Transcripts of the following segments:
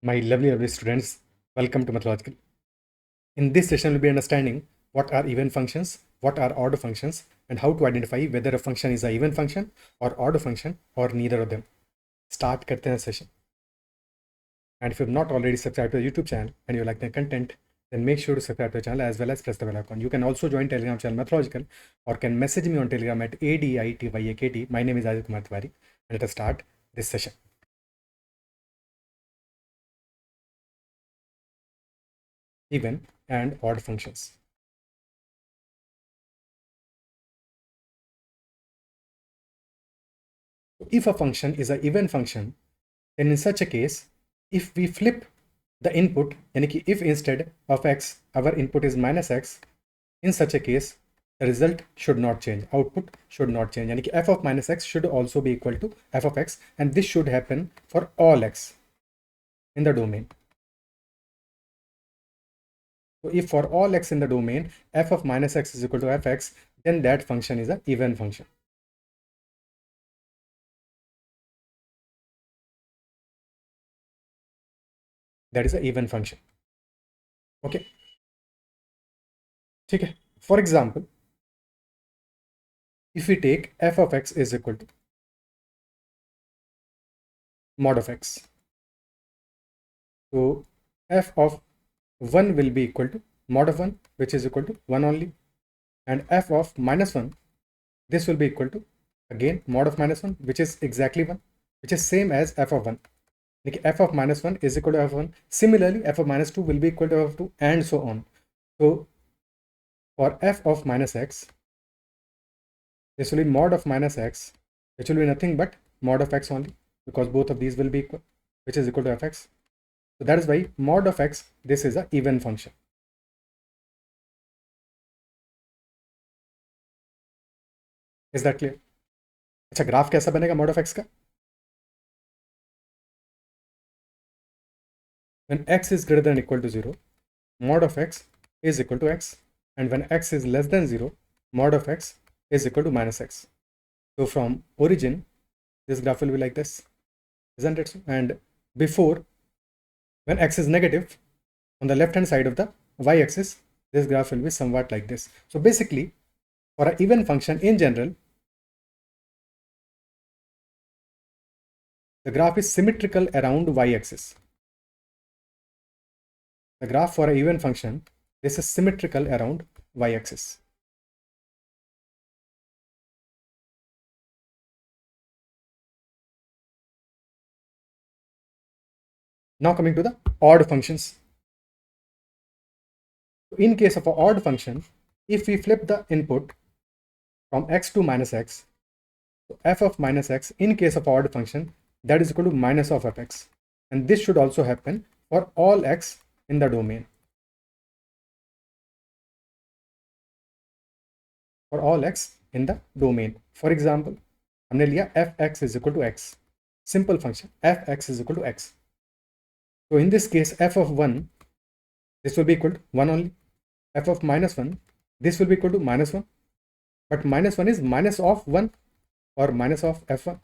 My lovely students, welcome to Mathological. In this session, we'll be understanding what are even functions, what are order functions, and how to identify whether a function is an even function or order function or neither of them. Start करते हैं session. And if you've not already subscribed to the YouTube channel and you like the content, then make sure to subscribe to the channel as well as press the bell icon. You can also join Telegram channel Mathological or can message me on Telegram at ADITYAKT. My name is Ajit Kumar Tiwari, and let us start this session. Even and odd functions. If a function is an even function, then in such a case, if we flip the input, यानी कि if instead of x our input is minus x, in such a case the result should not change, output should not change, यानी कि f of minus x should also be equal to f of x, and this should happen for all x in the domain. So if for all x in the domain f of minus x is equal to fx, then that function is an even function. That is an even function. Okay. ठीक है. For example, if we take f of x is equal to mod of x, so f of 1 will be equal to mod of 1, which is equal to 1 only, and f of minus 1, this will be equal to again mod of minus 1, which is exactly 1, which is same as f of 1. Like f of minus 1 is equal to f of 1. Similarly, f of minus 2 will be equal to f of 2, and so on. So for f of minus x, this will be mod of minus x, which will be nothing but mod of x only, because both of these will be equal, which is equal to fx. So that is why mod of x, this is a even function. Is that clear? अच्छा, graph कैसा बनेगा mod of x का? When x is greater than or equal to 0, mod of x is equal to x, and when x is less than 0, mod of x is equal to minus x. So from origin, this graph will be like this, isn't it? And before, when x is negative, on the left hand side of the y-axis, this graph will be somewhat like this. So basically, for an even function in general, the graph is symmetrical around y-axis. The graph for an even function, this is symmetrical around y-axis. Now coming to the odd functions. In case of an odd function, if we flip the input from x to minus x, so f of minus x in case of odd function, that is equal to minus of fx, and this should also happen for all x in the domain. For all x in the domain. For example, हमने लिया fx is equal to x, simple function fx is equal to x. So in this case, f of 1, this will be equal to 1 only. F of minus 1, this will be equal to minus 1, but minus 1 is minus of 1 or minus of f1.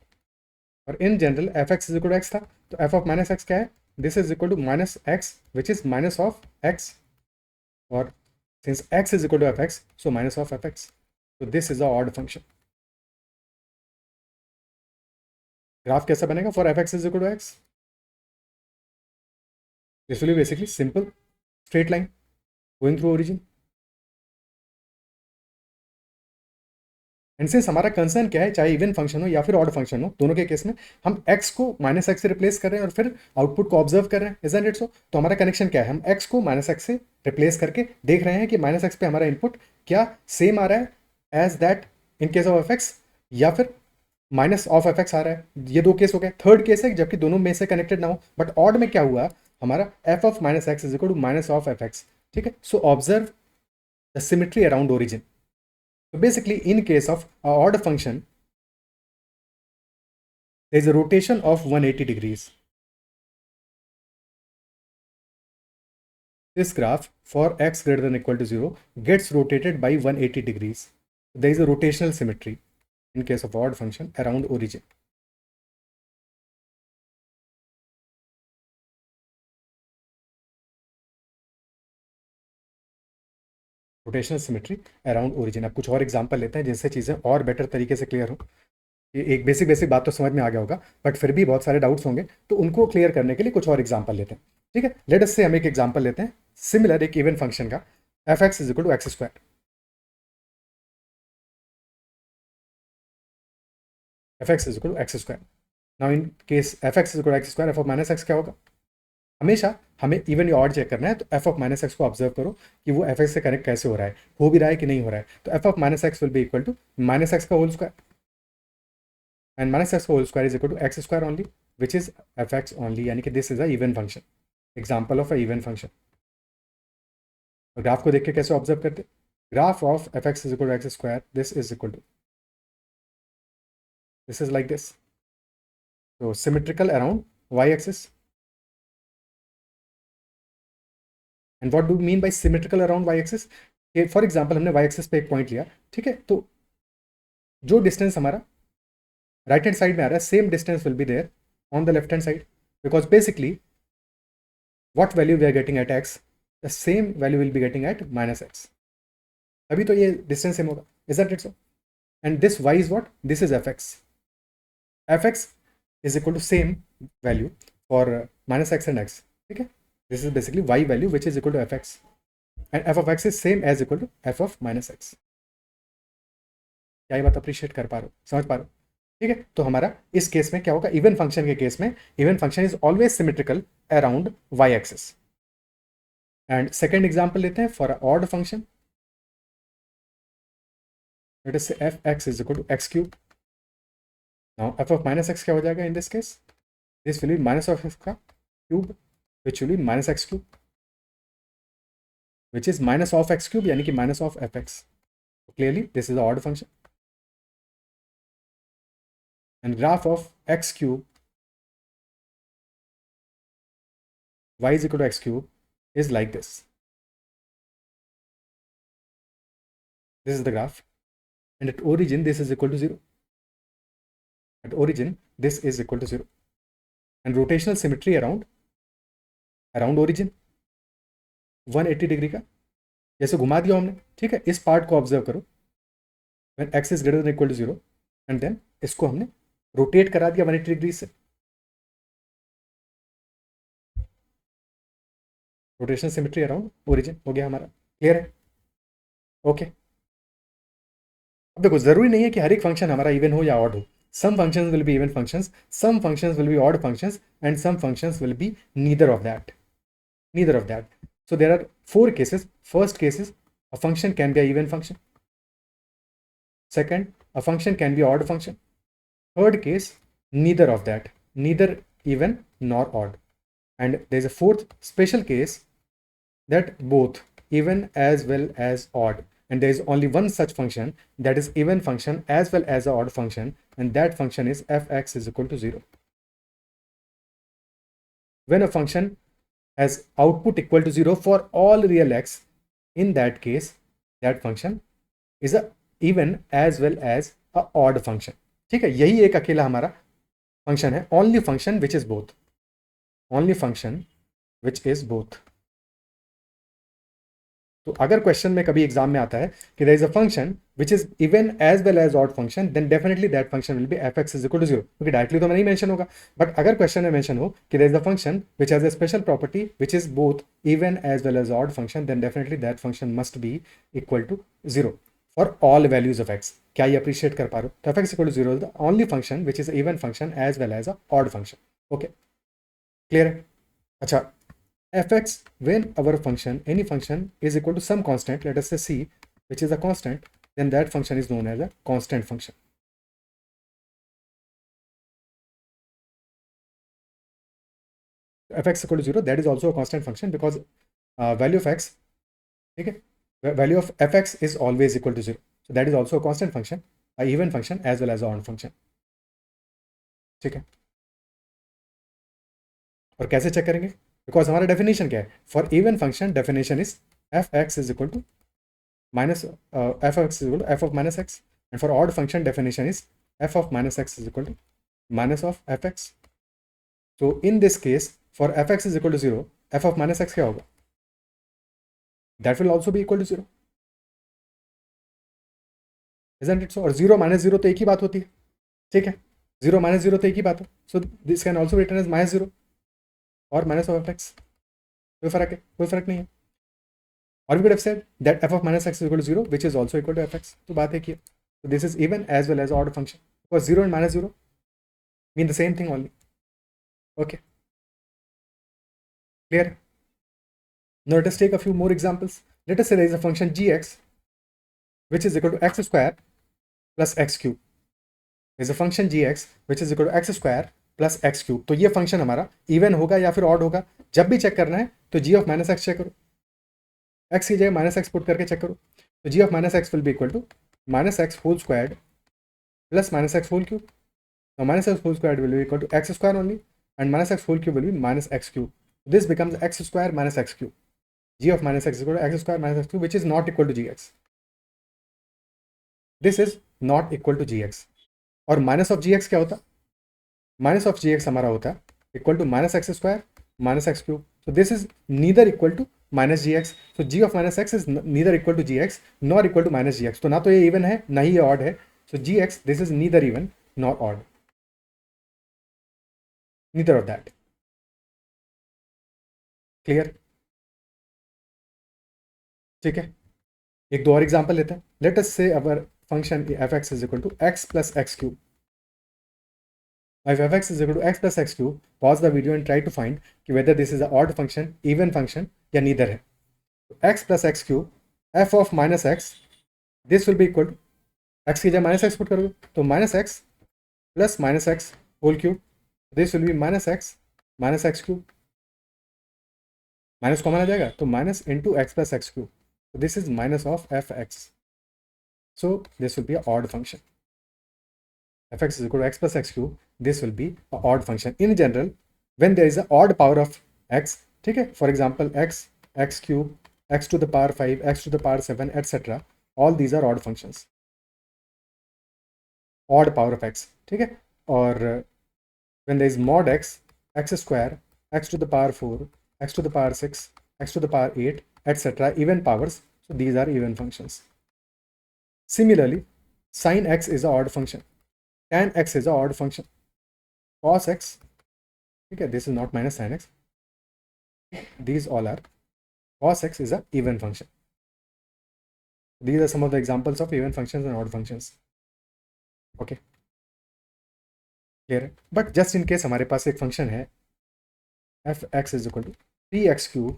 और in general fx is equal to x था, तो f of minus x क्या है? This is equal to minus x, which is minus of x, or since x is equal to fx, so minus of fx. So this is a odd function. Graph कैसा बनेगा for fx is equal to x? This will be basically simple straight line going through origin. And since हमारा concern क्या है, चाहे even function हो या फिर odd function हो, दोनों के केस में हम x को माइनस एक्स से रिप्लेस कर रहे हैं और फिर आउटपुट को ऑब्जर्व कर रहे हैं, इजंट इट सो? तो हमारा कनेक्शन क्या है, हम x को माइनस एक्स से रिप्लेस करके देख रहे हैं कि माइनस एक्स पे हमारा इनपुट क्या सेम आ रहा है as that in case of F x, या फिर माइनस ऑफ एफ एक्स आ रहा है. ये दो केस हो गए. थर्ड केस है जबकि दोनों में से कनेक्टेड ना हो, बट ऑड में क्या हुआ, हमारा f of minus x is equal to minus of F x. ठीक है. So observe the symmetry around origin. So basically, in case of an odd function, there is a rotation of 180 degrees. This graph for x greater than or equal to 0 gets rotated by 180 degrees. There is a rotational symmetry in case of odd function around origin. Rotational symmetry around origin. अब कुछ और example लेते हैं जिनसे चीज़ें और better तरीके से क्लियर हो। ये एक बेसिक बेसिक बात तो समझ में आ गया होगा, बट फिर भी बहुत सारे डाउट्स होंगे, तो उनको क्लियर करने के लिए कुछ और एग्जांपल लेते हैं। ठीक है, लेट अस से हम एक एग्जांपल लेते हैं सिमिलर एक इवन फंक्शन का, f x is equal to x square. F x is equal to x square. Now in case f x is equal to x square, f of minus x क्या होगा? हमेशा हमें even या odd check करना है, तो F of minus x को observe करो कि वो एफ एक्स से कनेक्ट कैसे हो रहा है, हो भी रहा है कि नहीं हो रहा है। तो F of minus x will be equal to minus X का whole square, and minus X का whole square is equal to x square only, which is F X only, यानी कि this is a even function, example of a even function. Graph को देख के कैसे observe करते? Graph of F x is equal to x square, this is equal to, this is like this, तो symmetrical around Y axis. And what do mean by symmetrical around Y axis? For example हमने Y axis पे एक point लिया, ठीक है, तो जो distance हमारा राइट हैंड साइड में आ रहा है, same distance will be there on the left hand side, because basically what value we are getting at x, the same value will be getting at minus x, अभी तो ये distance same होगा, isn't it so? And this y is what? This is F x. F x is equal to same value for minus x and x, ठीक है, this is basically y value which is equal to f x, and f of x is same as equal to f of minus x. क्या ये बात appreciate कर पा रहे हो, समझ पा रहे हो? ठीक है, तो हमारा इस केस में क्या होगा, इवन फंक्शन के केस में even function is always symmetrical around Y axis. And second example लेते हैं for a odd function, let us say F x is equal to X cube. Now F of minus x क्या हो जाएगा in this case? This will be minus of X का cube, which will be minus X cube, which is minus of X cube, यानी कि minus of F x. Clearly this is odd function, and graph of x cube y is equal to x cube is like this. This is the graph, and at origin this is equal to 0. At origin this is equal to 0, and rotational symmetry around origin 180 degree का जैसे घुमा दिया हमने, ठीक है। इस part को observe करो, when x is greater than equal to 0, and then इसको हमने रोटेट करा दिया 180 डिग्री से। रोटेशनल सिमेट्री अराउंड ओरिजिन हो गया हमारा, क्लियर है? ओके। अब देखो जरूरी नहीं है कि हर एक फंक्शन हमारा इवन हो या ऑड हो। some functions will be even functions, some functions will be odd functions, and some functions will be neither of that, neither of that. So there are 4 cases. First case is a function can be an even function. Second, a function can be odd function. Third case, neither of that, neither even nor odd. And there is a fourth special case, that both even as well as odd, and there is only one such function, that is even function as well as a odd function, and that function is fx is equal to 0. When a function has output equal to 0 for all real x, in that case that function is a even as well as a odd function. ठीक है, यही एक अकेला हमारा function है, only function which is both, only function which is both. तो अगर question में कभी एग्जाम में आता है कि there is a function which is even as well as odd function, then definitely that function will be f x is equal to 0, क्योंकि directly तो नहीं मेंशन होगा, बट अगर क्वेश्चन में मेंशन हो कि there is a function which has a special property which is both even as well as odd function, then definitely that function must be equal to 0 for all values of x. क्या ये appreciate कर पा रहे हो? तो f x equal to 0 is the only function which is even function as well as a odd function. Okay, clear है? अच्छा, fx when our function, any function is equal to some constant, let us say c, which is a constant, then that function is known as a constant function. fx equal to 0, that is also a constant function because value of x, okay, value of fx is always equal to 0, so that is also a constant function, a even function as well as a odd function. ठीक है, और कैसे check करेंगे? Because हमारा definition क्या है? For even function definition is F x is equal to minus f(x) is equal to f of minus x, and for odd function definition is f of minus x is equal to minus of fx. So in this case for fx is equal to 0, f of minus x क्या होगा? That will also be equal to 0. isn't it so? और 0 minus 0 तो एक ही बात होती है, ठीक है, 0 माइनस 0 तो एक ही बात है, so this can also return as minus 0 और माइनस ऑफ एफ एक्स, कोई फर्क है, कोई फर्क नहीं है। और we could have said that f of minus x is equal to 0 which is also equal to f x, तो बात है कि so this is even as well as odd function because 0 and minus 0 mean the same thing only. Okay, clear? Now let us take a few more examples. Let us say there is a function gx which is equal to x square plus x cube. There is a function gx which is equal to x square plus x cube. तो ये function हमारा even होगा या फिर odd होगा, जब भी check करना है तो g of minus x check करो, x की जगह माइनस एक्स पुट करके चेक करो, तो g of minus x will be equal to minus x whole squared plus minus x whole cube. Now minus x whole squared will be equal to x square only, and minus x whole cube will be minus x cube. This becomes x square minus x cube. G of minus x is equal to x square minus x cube, which is not equal to gx. This is not equal to gx. और minus of gx क्या होता? Minus of gx हमारा होता है equal to minus x square minus x cube. So this is neither equal to minus gx. So g of minus x is neither equal to gx nor equal to minus gx. तो ना तो ये even है ना ही ये odd है. So gx this is neither even nor odd. Neither of that. Clear? ठीक है, एक दो और एग्जांपल लेते हैं. Let us say our function F x is equal to X plus X cube. If fx is equal to x plus x cube, pause the video and try to find कि whether this is a odd function, even function या neither है. x plus x cube, f of minus x, this will be equal to x की जगह minus x put करोगे तो minus x plus minus x whole cube, this will be minus x cube, minus common आ जाएगा तो minus into X plus X cube, this is minus of F X, so this will be a odd function. fx is equal to x plus x cube, this will be a odd function in general when there is a odd power of x. ठीक है, for example x, x cube, x to the power 5, x to the power 7, etc. all these are odd functions, odd power of x. ठीक है, और when there is mod x, x square, x to the power 4, x to the power 6, x to the power 8, etc. even powers, so these are even functions. Similarly, sin x is an odd function, tan x is an odd function, cos x, okay, this is not minus sin x, these all are, cos x is a even function. These are some of the examples of even functions and odd functions. Okay, clear? But just in case हमारे पास एक function है f x is equal to 3x cube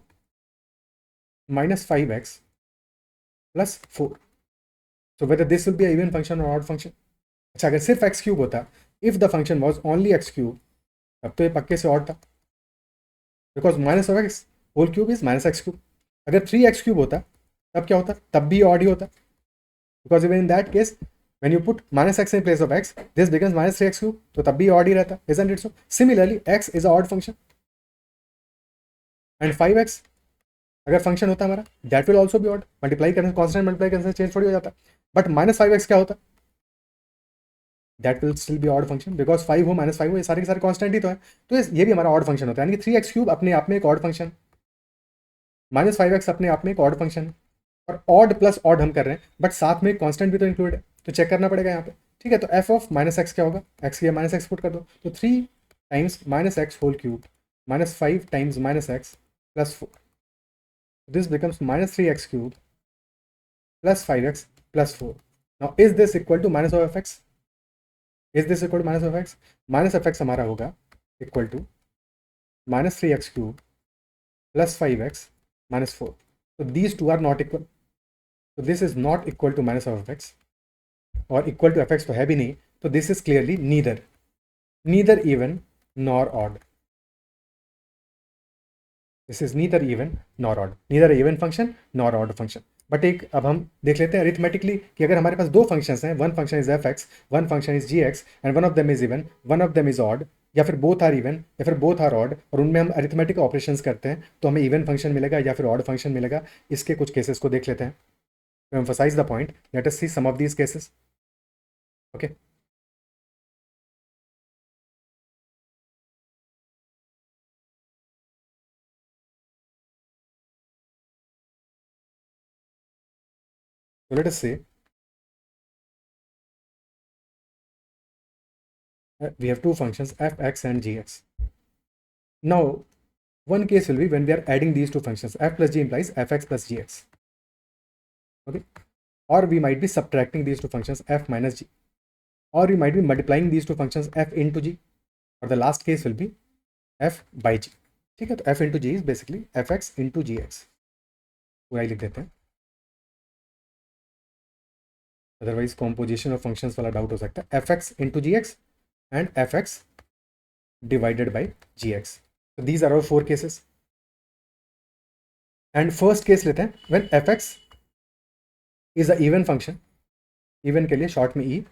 minus 5x plus 4, so whether this will be a even function or odd function. अच्छा, अगर सिर्फ x cube होता, if the function was only x cube, तब तो ये पक्के से odd था, because minus of x whole cube is minus x cube. अगर 3x cube होता तब क्या होता, तब भी odd ही होता, because even in that case when you put minus x in place of x, this becomes minus 3x cube, तो तब भी odd ही रहता, isn't it so? Similarly x is a odd function and 5x अगर function होता हमारा that will also be odd, multiply करने से, constant multiply करने से चेंज थोड़ी हो जाता, बट माइनस 5x क्या होता, that will still be odd function, because 5 हो माइनस 5 हो, ये सारे के सारे कांस्टेंट ही तो है, तो ये भी हमारा ऑड फंक्शन होता है. यानी कि 3x क्यूब अपने आप में एक ऑड फंक्शन, माइनस 5x अपने आप में एक ऑड फंक्शन है, और ऑड प्लस ऑड हम कर रहे हैं, बट साथ में कांस्टेंट भी तो इंक्लूड है, तो चेक करना पड़ेगा यहाँ पे. ठीक है, तो एफ ऑफ माइनस एक्स क्या होगा, एक्स की माइनस एक्स पुट कर दो, तो 3 times minus x whole cube minus 5 times minus x plus 4, this becomes minus 3x cube plus 5x plus 4. Now is this equal to minus of fx? Is this equal to minus of x? Minus of x हमारा होगा equal to minus 3x cube plus 5x minus 4. So these two are not equal. So this is not equal to minus of fx और equal to fx तो है भी नहीं, तो this is clearly neither even nor odd. This is neither even nor odd, neither a even function nor odd function. But एक अब हम देख लेते हैं अरिथमेटिकली कि अगर हमारे पास दो फंक्शंस हैं, one function is F x, one function is g x, and one of them is even, one of them is odd, या फिर बोथ आर इवन या फिर बोथ आर ऑड, और उनमें हम अरिथमेटिक ऑपरेशंस करते हैं, तो हमें इवन फंक्शन मिलेगा या फिर ऑड फंक्शन मिलेगा. इसके कुछ केसेस को देख लेते हैं. To emphasize the point, let us see some of these cases. Okay. So let us say we have two functions fx and gx. Now, one case will be when we are adding these two functions. F plus g implies fx plus gx. Okay. Or we might be subtracting these two functions f minus g. Or we might be multiplying these two functions f into g. Or the last case will be f by g. ठीक है, तो f into g is basically fx into gx. पूरा ही लिख देते हैं, otherwise composition of functions वाला doubt हो सकता है. fx into gx and fx divided by gx. So these are our four cases. And first case लेते हैं when fx is a even function. Even के लिए शॉर्ट में e.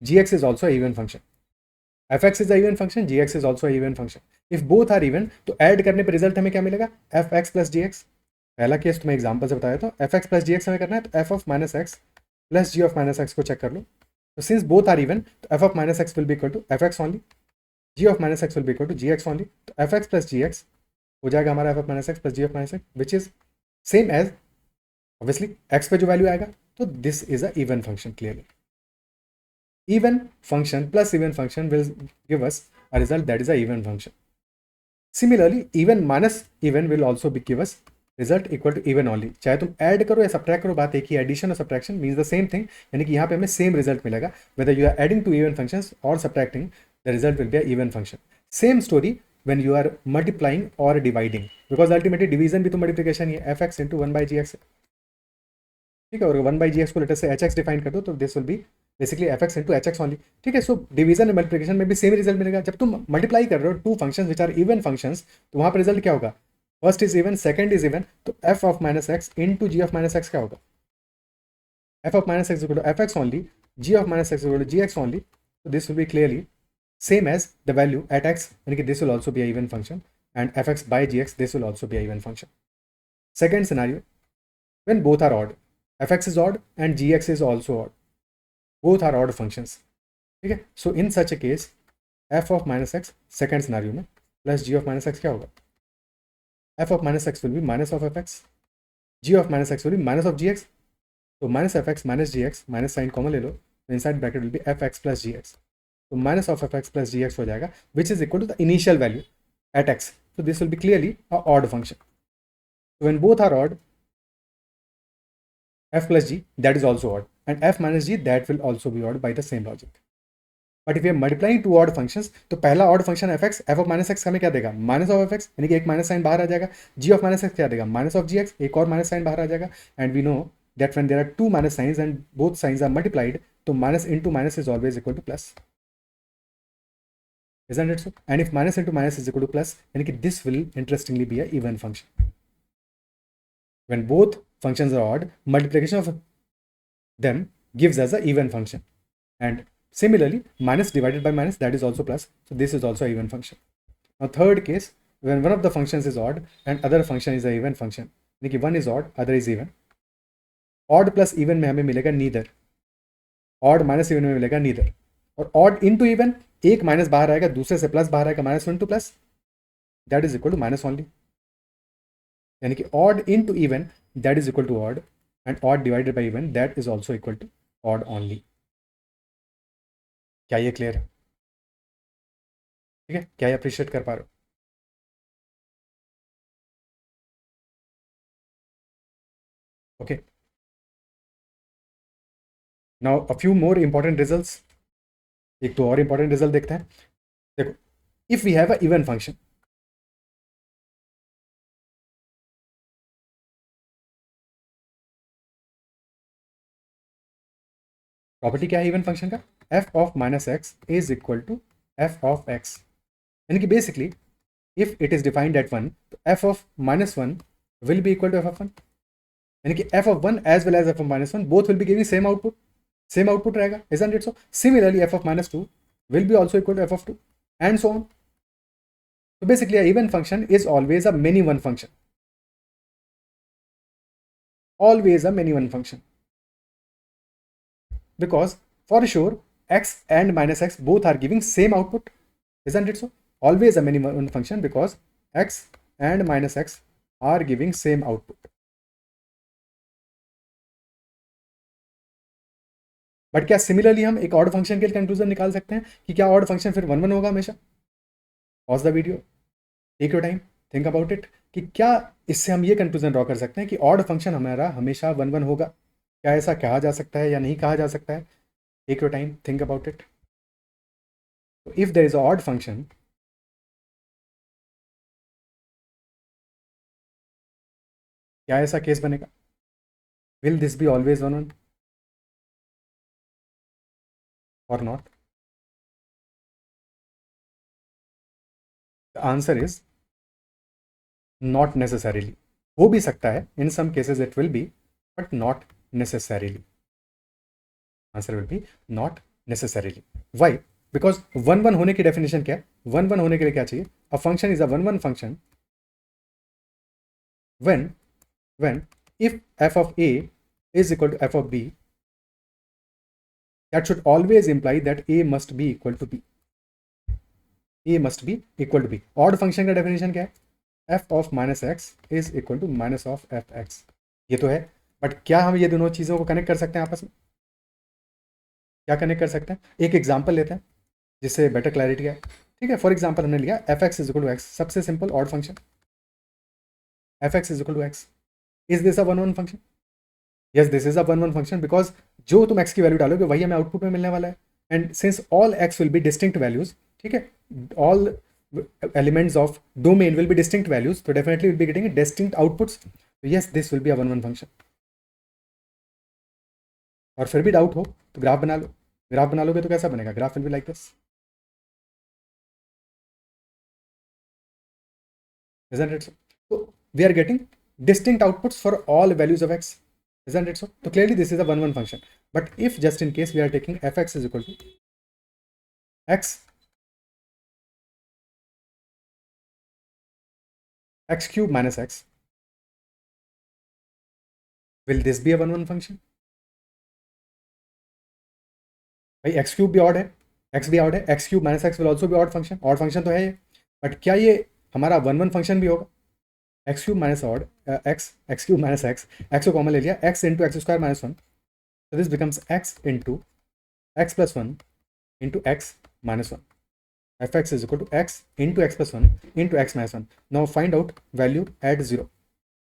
gx is also a even function. fx is a even function, gx is also a even function. If both are even, तो add करने पे result हमें क्या मिलेगा? fx plus gx. पहला केस तुम्हें एग्जांपल से बताया था, fx plus gx हमें करना है, तो f of minus x plus g of minus x को चेक कर लो. तो सिंस बोथ आर इवन, तो f of minus x will be equal to fx only, g of minus x will be equal to gx only. तो fx plus gx हो जाएगा हमारा f of minus x plus g of minus x, which is same as obviously x पे जो value आएगा. तो this is a even function. Clearly even function plus even function will give us a result that is a even function. Similarly, even minus even will also give us result equal to even only. चाहे तुम add करो या subtract करो, बात एक ही. Addition और subtraction means the same thing, यानी कि यहाँ पे हमें सेम रिजल्ट मिलेगा whether you are adding to even functions or subtracting, the result will be a even function. Same story when you are multiplying or dividing, because ultimately division भी तो multiplication ही है. fx into 1 by gx, ठीक है, और 1 by gx को letter से hx define कर दो, तो this will B basically fx into hx only. ठीक है, सो डिवीजन एंड मल्टीप्लिकेशन में भी सेम रिजल्ट मिलेगा. जब तुम मल्टीप्लाई कर रहे हो two functions which are even functions, तो वहां पर रिजल्ट क्या होगा? First is even, second is even, तो f of minus x into g of minus x क्या होगा? f of minus x equal to fx only, g of minus x equal to gx only. So this will be clearly same as the value at x, यानी कि this will also be a even function, and fx by gx, this will also be a even function. Second scenario, when both are odd, fx is odd and gx is also odd. Both are odd functions. ठीक है, so in such a case f of minus x second scenario में plus g of minus x क्या होगा? f of minus x will be minus of fx, g of minus x will be minus of gx. तो minus fx minus gx, minus sign common ले लो, तो inside bracket will be fx plus gx. तो minus of fx plus gx हो जाएगा, which is equal to the initial value at x. So this will be clearly a odd function. So when both are odd, f plus g, that is also odd, and f minus g, that will also be odd by the same logic. But if we are multiplying two odd functions, तो पहला odd function fx, f of minus x हमें क्या देगा? Minus of fx, यानी कि एक minus sign बाहर आ जाएगा. g of minus x क्या देगा? माइनस ऑफ gx, एक और माइनस साइन बाहर आ जाएगा. And we know that when there are two minus signs and both signs are multiplied, तो minus into minus is always equal to plus. Isn't it so? And if minus into minus is equal to plus, यानी कि this will interestingly be a even function. When both functions are odd, multiplication of them gives us a even function. And similarly, minus divided by minus, that is also plus. So this is also an even function. Now third case, when one of the functions is odd and other function is an even function, यानी कि one is odd, other is even. Odd plus even में हमें मिलेगा neither. Odd minus even में मिलेगा neither. और odd into even, एक minus बाहर आएगा, दूसरे से प्लस बाहर आएगा, minus into plus, that is equal to minus only. यानी कि odd into even, that is equal to odd, and odd divided by even, that is also equal to odd only. क्या ये क्लियर है? ठीक है, क्या ये अप्रिशिएट कर पा रहे हो? Okay, now a few more important results. एक तो और इंपॉर्टेंट रिजल्ट देखते हैं. देखो, if we have a even function, property क्या है इवन फंक्शन का? f of minus x is equal to f of x. यानी कि basically if it is defined at 1, तो f of minus 1 will be equal to f of 1. यानी कि f of 1 as well as f of minus 1 both will be giving same output रहेगा. Isn't it so? Similarly, f of minus 2 will be also equal to f of 2 and so on. So basically a even function is always a many one function. Always a many one function. Because for sure x and minus x both are giving same output. Isn't it so? Always a many one function because x and minus x are giving same output. But क्या similarly हम एक odd function के लिए conclusion निकाल सकते हैं कि क्या ऑड फंक्शन फिर 1 1 होगा हमेशा? Pause the video, take your time, think about it कि क्या इससे हम ये कंक्लूजन ड्रॉ कर सकते हैं कि ऑड फंक्शन हमारा हमेशा 1 1 होगा? क्या ऐसा कहा जा सकता है या नहीं कहा जा सकता है? Take your time, think about it. If there is a odd function, क्या ऐसा केस बनेगा? Will this be always 1 1 or not? The answer is not necessarily. हो भी सकता है, in some cases it will be, but not necessarily. Answer will be not necessarily. Why? Because 1 1 होने की definition क्या है? 1 1 होने के लिए क्या चाहिए? A function is a 1 1 function when if f of a is equal to f of b, that should always imply that a must be equal to b. A must be equal to b. Odd function का definition क्या है? f of minus x is equal to minus of fx. ये तो है, but क्या हम ये दोनों चीज़ों को कनेक्ट कर सकते हैं आपस में? क्या कनेक्ट कर सकते हैं? एक एग्जांपल लेते हैं जिससे बेटर क्लैरिटी है. ठीक है, फॉर एग्जांपल हमने लिया fx is equal to x, सबसे simple odd function. fx is equal to x, is this a 1 1 function? Yes, this is a 1 1 function because जो तुम x की वैल्यू डालोगे वही हमें आउटपुट में मिलने वाला है. And since all x will be distinct values, ठीक है, all elements of domain will be distinct values, so definitely we'll be getting a distinct outputs. So yes, this will be a 1 1 function. और फिर भी doubt हो तो graph बना लो. Graph बना लोगे तो कैसा बनेगा? Graph will be like this, isn't it so? So we are getting distinct outputs for all values of x, isn't it so? So clearly this is a 1 1 function. But if just in case we are taking fx is equal to x cube minus x, will this be a 1 1 function? भाई x cube भी odd है, x भी odd है, x cube minus x will also भी odd function. Odd function तो है ये, but क्या ये हमारा 1 1 फंक्शन भी होगा? x cube minus odd x cube minus x को कॉमन ले लिया, x into x square minus 1, so this becomes x into x plus 1 into x minus 1. fx is equal to x into x plus 1 into x minus 1. Now find out value at 0.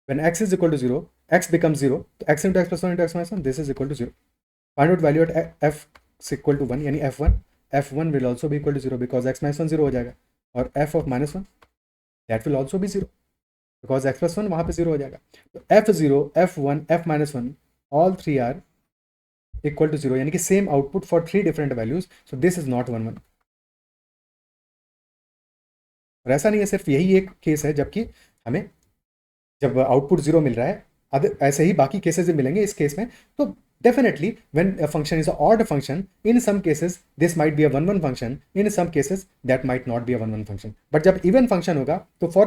When x is equal to 0, x becomes 0. So x into x plus 1 into x minus 1, this is equal to 0. Find out value at f is equal to 1, यानी f1 will also be equal to 0 because x minus 1 0 हो जाएगा. और f of minus 1, that will also be 0 because x plus 1 वहाँ पे 0 हो जाएगा. तो f0, f1, f minus 1, all three are equal to 0, यानी कि same output for 3 different values. So this is not 1 1. और ऐसा नहीं है सिर्फ यही एक केस है, जबकि हमें जब आउटपुट 0 मिल रहा है, ऐसे ही बाकी केसेस भी मिलेंगे इस केस में. तो definitely when a function is an odd function, in some cases this might be a 1 1 function, in some cases that might not be a 1 1 function. but जब even function होगा तो for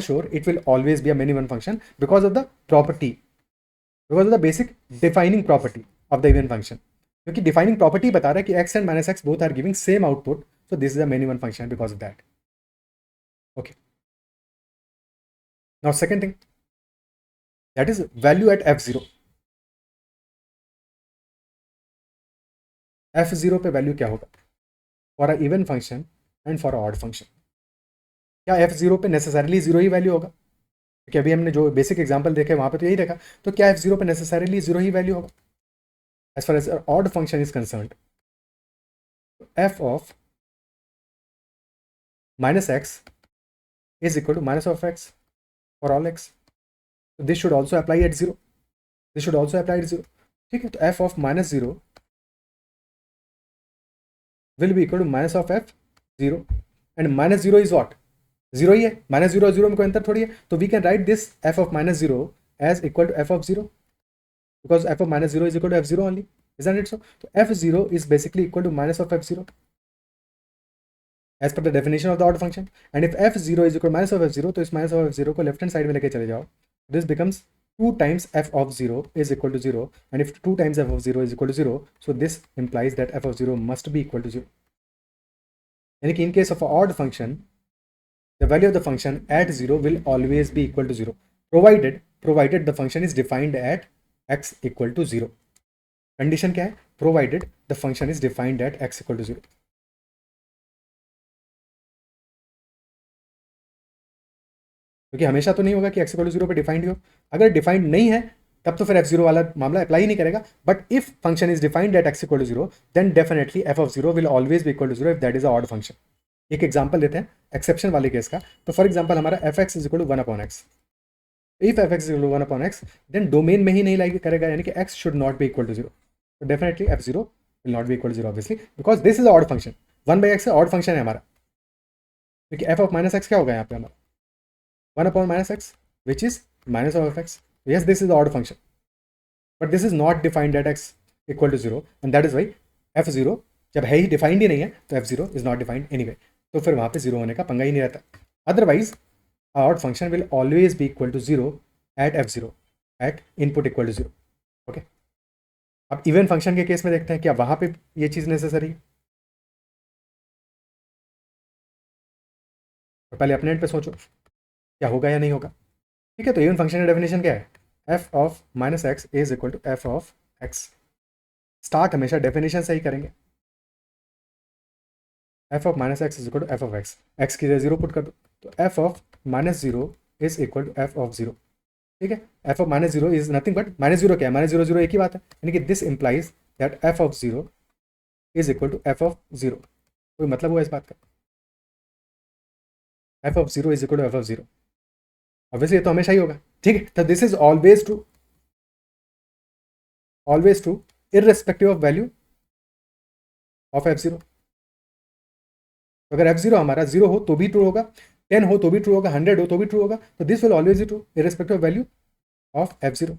sure it will always be a many one function because of the property, because of the basic defining property of the even function. क्योंकि defining property बता रहा है कि x and minus x both are giving same output, so this is a many one function because of that. Okay, now second thing, that is value at f0. f0 पे value क्या होगा for a even function and for a odd function? क्या f0 पे necessarily 0 ही value होगा? क्योंकि अभी हमने जो बेसिक एग्जांपल देखे वहां पे तो यही देखा. तो क्या f0 पे नेसेसरली 0 ही वैल्यू होगा? As far as odd function is concerned, f of minus x is equal to minus of x for all x. So this should also apply at 0. This should also apply at 0. ठीक है, तो f of minus 0 will be equal to minus of f0, and minus 0 is what? 0 ही है. minus 0 और 0 में कोई अंतर थोड़ी है. तो we can write this f of minus 0 as equal to f of 0 because f of minus 0 is equal to f0 only, isn't it so? So f0 is basically equal to minus of f0 as per the definition of the odd function. And if f0 is equal to minus of f0, तो इस minus of f0 को left hand side में लेके चले जाओ. This becomes 2 times f of 0 is equal to 0, and if 2 times f of 0 is equal to 0, so this implies that f of 0 must be equal to 0. यानी कि in case of an odd function, the value of the function at 0 will always be equal to 0, provided the function is defined at x equal to 0. Condition क्या है? provided the function is defined at x equal to 0. क्योंकि हमेशा तो नहीं होगा कि x equal to 0 पे defined हो. अगर डिफाइंड नहीं है तब तो फिर f0 वाला मामला अप्लाई नहीं करेगा. But if function is defined at x equal to 0 then definitely f of 0 will always be equal to 0 if that is a odd function. एक एग्जांपल लेते हैं एक्सेप्शन वाले केस का. तो फॉर एग्जांपल हमारा f(x) is equal to 1/x. If f(x) is equal to 1/x then domain में ही नहीं लाइक करेगा, यानी कि x should not be equal to 0. तो definitely f0 will not be equal to 0 obviously, because this is odd function. 1/x odd function है हमारा, क्योंकि f ऑफ -x क्या होगा यहाँ पे हमारा 1/-x, which is minus of x. Yes, this is the odd function, but this is not defined at x equal to 0, and that is why f0 जब है ही डिफाइंड ही नहीं है तो f0 is not defined anyway. तो फिर वहाँ पे 0 होने का पंगा ही नहीं रहता. Otherwise odd function will always be equal to 0 at f0 at input equal to 0. Okay, अब इवन फंक्शन के केस में देखते हैं क्या वहाँ पे ये चीज़ नेसेसरी है. तो पहले अपने एंड पे सोचो क्या होगा या नहीं होगा. ठीक है, तो इवन फंक्शन का डेफिनेशन क्या है, f of -x is equal to f of x. Start हमेशा डेफिनेशन से ही करेंगे. f of -x is equal to f of x. x की जगह 0 पुट कर दो, तो f of -0 is equal to f of 0. ठीक है, f of -0 is nothing but -0 क्या है, -0 0 एक ही बात है, यानी कि this implies that f of 0 is equal to f of 0. कोई मतलब हुआ इस बात का, f of 0 is equal to f of 0. Obviously ये तो हमेशा ही होगा. ठीक है, तो this is always true, always true irrespective of value of f0. तो अगर f0 हमारा 0 हो तो भी ट्रू होगा, 10 हो तो भी ट्रू होगा, 100 हो तो भी ट्रू होगा. तो this will always be true irrespective of value of f0.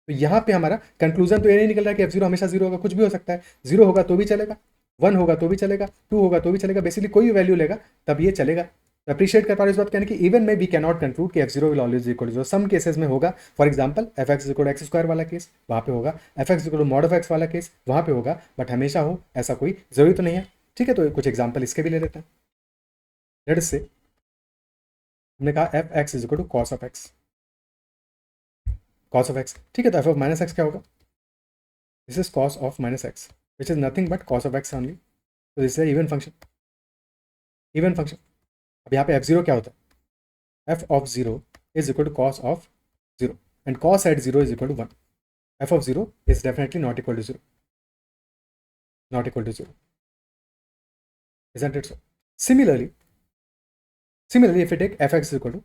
तो यहाँ पे हमारा कंक्लूजन तो ये नहीं निकल रहा है कि f0 हमेशा 0 होगा, कुछ भी हो सकता है. 0 होगा तो भी चलेगा, 1 होगा तो भी चलेगा, 2 होगा तो भी चलेगा, बेसिकली कोई भी वैल्यू लेगा तब ये चलेगा. अप्रिशिएट कर पा रहे इस बात कहने कि इवन में वी कैन नॉट कंक्लूड कि f0 will always equal to 0. Some cases में होगा, for example f(x) equal to x² वाला केस वहाँ पे होगा, f(x) equal to mod of x वाला केस वहाँ पे होगा, बट हमेशा हो ऐसा कोई जरूरी तो नहीं है. ठीक है, तो कुछ एग्जांपल इसके भी ले लेते हैं. लेट अस से हमने कहा f(x) is equal to cos of x. cos of x, ठीक है, तो f ऑफ -x क्या होगा, this is cos of -x which is nothing but cos of x only. तो this is even function, even function. अब यहाँ पे f0 क्या होता है, f of 0 is equal to cos of 0 and cos at 0 is equal to 1. f of 0 is definitely not equal to 0, not equal to 0. Isn't it so? Similarly, if we take f(x) is equal to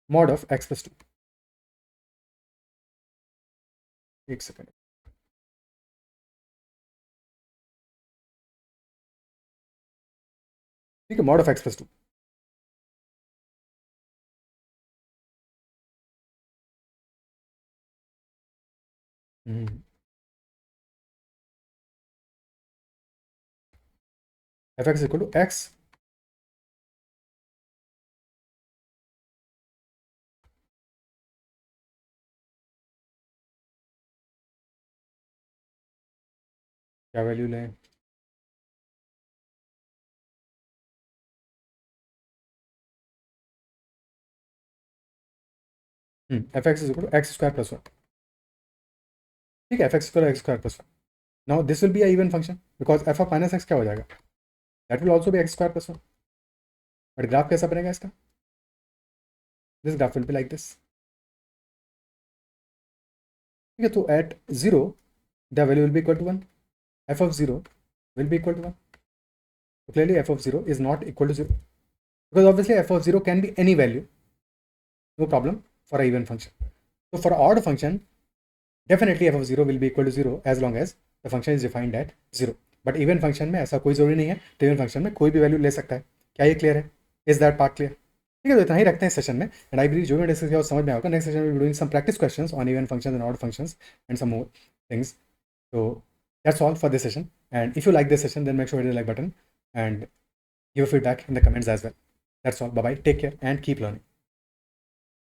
mod of x plus 2. एक second, ठीक है, mod of x plus 2. f(x) is equal to x क्या value लें, f(x) is equal to x square plus 1. ठीक है, f(x) equal x square plus 1. Now this will be a even function because f of -x क्या हो जाएगा, that will also be x square plus 1. But graph कैसा बनेगा इसका, this graph will be like this. ठीक है, तो at 0 the value will be equal to 1, f of 0 will be equal to 1. So clearly f of 0 is not equal to 0 because obviously f of 0 can be any value, no problem for a even function. So for odd function definitely f of 0 will be equal to 0 as long as the function is defined at 0. But even function में ऐसा कोई जरूरी नहीं है, तो even function में कोई भी वैल्यू ले सकता है. क्या ये क्लियर है, इज दैट पार्ट क्लियर. ठीक है, तो इतना ही रखते हैं सेशन में. एंड आई बिलीव जो भी डिस्कस किया वो समझ में आएगा. नेक्स्ट सेशन में doing some practice questions on even functions and odd functions and some more things. So that's all for this session, and if you like this session then make sure to hit the like button and give a feedback in the comments as well. That's all. Bye bye, take care and keep learning.